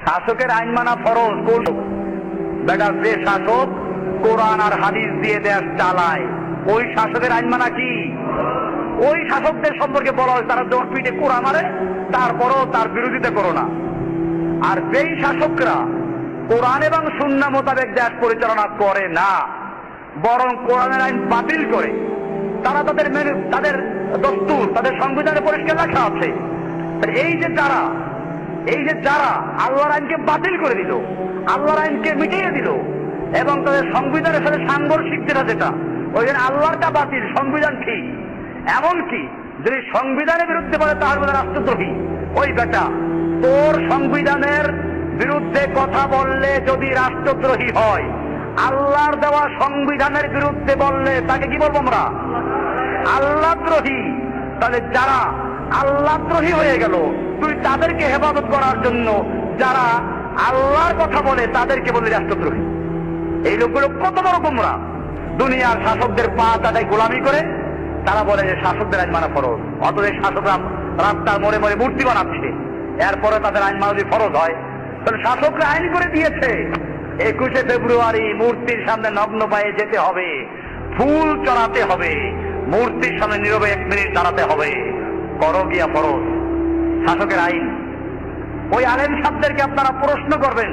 শাসকের আইন মানা ফরজ। কোন বেটা যে শাসক কোরআন আর হাদিস দিয়ে দেশ চালায়, ওই শাসকের আইন মানা কি? ওই শাসকদের সম্পর্কে বলা হয় তারা যখন পিঠে কোরআন মারে তারপরও তার বিরোধিতা করো না। আর যেই শাসকরা কোরআন এবং সুন্নাহ মোতাবেক দেশ পরিচালনা করে না, বরং কোরআনের আইন বাতিল করে, তারা তাদের দস্তুর, তাদের সংবিধানে পরিষ্কার লেখা আছে, এই যে যারা আল্লাহর আইনকে বাতিল করে দিল, আল্লাহর আইনকে মিটিয়ে দিল এবং তাদের সংবিধানের সাথে সাংঘর্ষিক যেটা ওই জন্য আল্লাহরটা বাতিল, সংবিধান ঠিক। এমনকি যদি সংবিধানের বিরুদ্ধে বলে তার বলে রাষ্ট্রদ্রোহী। ওই বেটা তোর সংবিধানের বিরুদ্ধে কথা বললে যদি রাষ্ট্রদ্রোহী হয়, আল্লাহর দেওয়া সংবিধানের বিরুদ্ধে বললে তাকে কি বলবো আমরা? আল্লাহদ্রোহী। তাহলে যারা আল্লাহদ্রোহী হয়ে গেল, তুই তাদেরকে হেফাজত করার জন্য যারা আল্লাহর কথা বলে তাদেরকে বলে রাষ্ট্রদ্রোহী। এই লোকগুলো কত বড় গোমরা! দুনিয়ার শাসকদের পা তাদের গোলামি করে তারা বলে যে শাসকদের আইন মানা ফরজ। অতএব শাসকরা রাস্তার মোড়ে মোড়ে মূর্তি বানাচ্ছে, এরপরে তাদের আইন মানা যদি ফরজ হয়, তাহলে শাসকরা আইন করে দিয়েছে 21শে ফেব্রুয়ারি মূর্তির সামনে নগ্ন পায়ে যেতে হবে, ফুল চড়াতে হবে, মূর্তির সামনে নীরবে 1 মিনিট দাঁড়াতে হবে। করো গিয়া ফরজ, শাসকের আইন। ওই আলেম সাহেবদেরকে আপনারা প্রশ্ন করবেন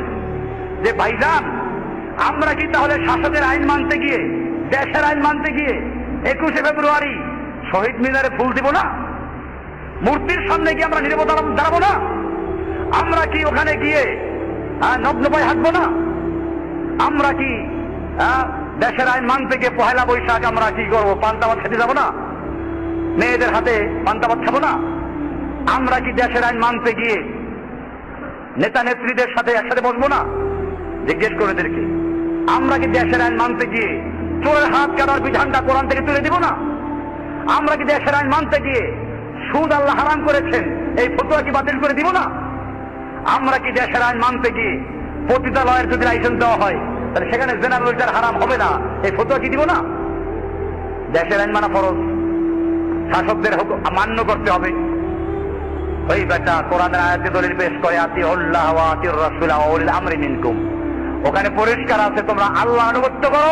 যে ভাইজান, আমরা কি তাহলে শাসকের আইন মানতে গিয়ে, দেশের আইন মানতে গিয়ে 21শে ফেব্রুয়ারি শহীদ মিনারে ফুল দিব না? মূর্তির সামনে গিয়ে আমরা নীরব দাঁড়াবো না? আমরা কি ওখানে গিয়ে নগ্ন পায়ে হাঁটবো না? আমরা কি দেশের আইন মানতে গিয়ে পহেলা বৈশাখ আমরা কি করবো? পান্তা ভাত খেতে যাবো না? মেয়েদের হাতে পান্তা ভাত খাবো না? আমরা কি দেশের আইন মানতে গিয়ে নেতা নেত্রীদের সাথে একসাথে বসবো না? জিজ্ঞেস করে এদেরকে। আমরা কি দেশের আইন মানতে গিয়ে চোরের হাত কাটার বিধানটা কোরআন থেকে তুলে দিব না? আমরা কি দেশের আইন মানতে গিয়ে সুদ আল্লাহ হারাম করেছেন এই ফতোয়া কি বাতিল করে দিব না? আমরা কি দেশের আইন মানতে গিয়ে পতিতালয়ের যদি লাইসেন্স দেওয়া হয় তাহলে সেখানে জেনা ব্যবচার হারাম হবে না, এই ফতোয়া কি দিব না? দেশের আইন মানা ফরজ, শাসকদের মান্য করতে হবে। ওই বেটা কোরআনের আয়াতে দলিল পেশ করে আতিউল্লাহ ওয়া আতিউর রাসূল ওয়া উলিল আমরি মিনকুম। ওখানে পরিষ্কার আছে তোমরা আল্লাহ আনুগত্য করো,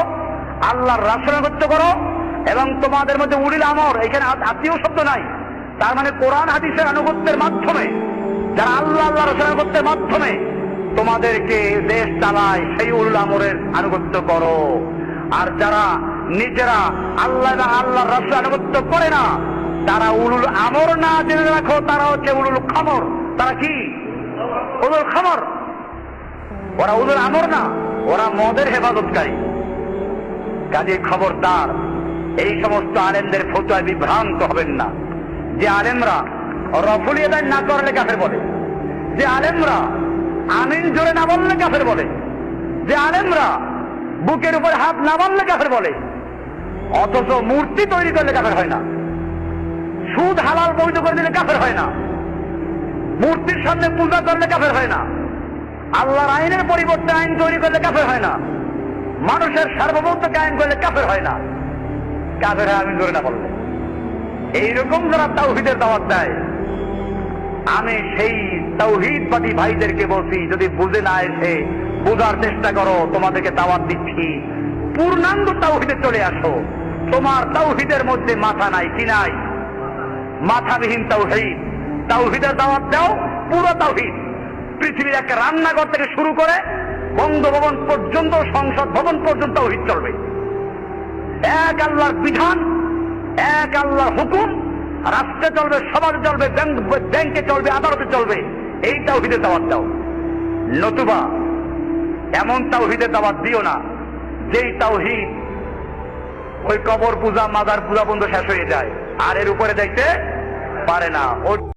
আল্লাহর রাসূল আনুগত্য করো, এবং তোমাদের মধ্যে উলিল আমর, এখানে আত্মীয় শব্দ নাই। তার মানে কোরআন হাদিসের আনুগত্যের মাধ্যমে, যারা আল্লাহ রাসূলের আনুগত্যের মাধ্যমে তোমাদেরকে দেশ চালায়, সেই উলুল আমরের আনুগত্য করো। আর যারা নিজেরা আল্লাহ এবং আল্লাহর রাসূল আনুগত্য করে না, তারা উলুল আমর না, জেনে রাখো তারা হচ্ছে উলুল খামর। তারা কি? উলুল খামর। ওরা উলুল আমর না, ওরা মদের হেফাজতকারী। কাজে খবরদার, এই সমস্ত আলেমদের ফতোয়ায় বিভ্রান্ত হবেন না। যে আলেমরা রফুলি আদায় না করলে কাফের বলে, যে আলেমরা আমিন জোরে না বললে কাফের বলে, যে আলেমরা বুকের উপর হাত না বাঁধলে কাফের বলে, অথচ মূর্তি তৈরি করলে কাফের হয় না, সুদ হালাল বৈধ করে দিলে কাফের হয় না, মূর্তির সামনে পূজা করলে কাফের হয় না, আল্লাহর আইনের পরিবর্তে আইন তৈরি করলে কাফের হয় না, মানুষের সার্বভৌমত্বকে আইন করলে কাফের হয় না। কাফের হয় আমিন জোরে না বললে। এইরকম যারা তাওহীদের দাওয়াত দেয়, আমি সেই তাওহীদবাদী ভাইদেরকে বলছি, যদি বুঝে না এসে বোঝার চেষ্টা করো, তোমাদেরকে দাওয়াত দিচ্ছি, পূর্ণাঙ্গ তাওহীদে চলে আসো। তোমার তাওহীদের মধ্যে মাথা নাই, কি নাই? মাথাবিহীন তাওহীদ। তাওহীদের দাওয়াত দাও, পুরো তাওহীদ। পৃথিবীর একটা রান্নাঘর থেকে শুরু করে বঙ্গভবন পর্যন্ত, সংসদ ভবন পর্যন্ত তাওহীদ চলবে। এক আল্লাহর বিধান, এক আল্লাহর হুকুম, রাষ্ট্রে চলবে, সমাজে চলবে, ব্যাংকে চলবে, আদালতে চলবে। এই তাওহীদের দাওয়াত দাও। নতুবা এমন তাওহীদের দাওয়াত দিও না যেই তাওহীদ ওই কবর পূজা, মাজার পূজা বন্ধ শেষ হয়ে যায়, আর এর উপরে যাইতে পারে না।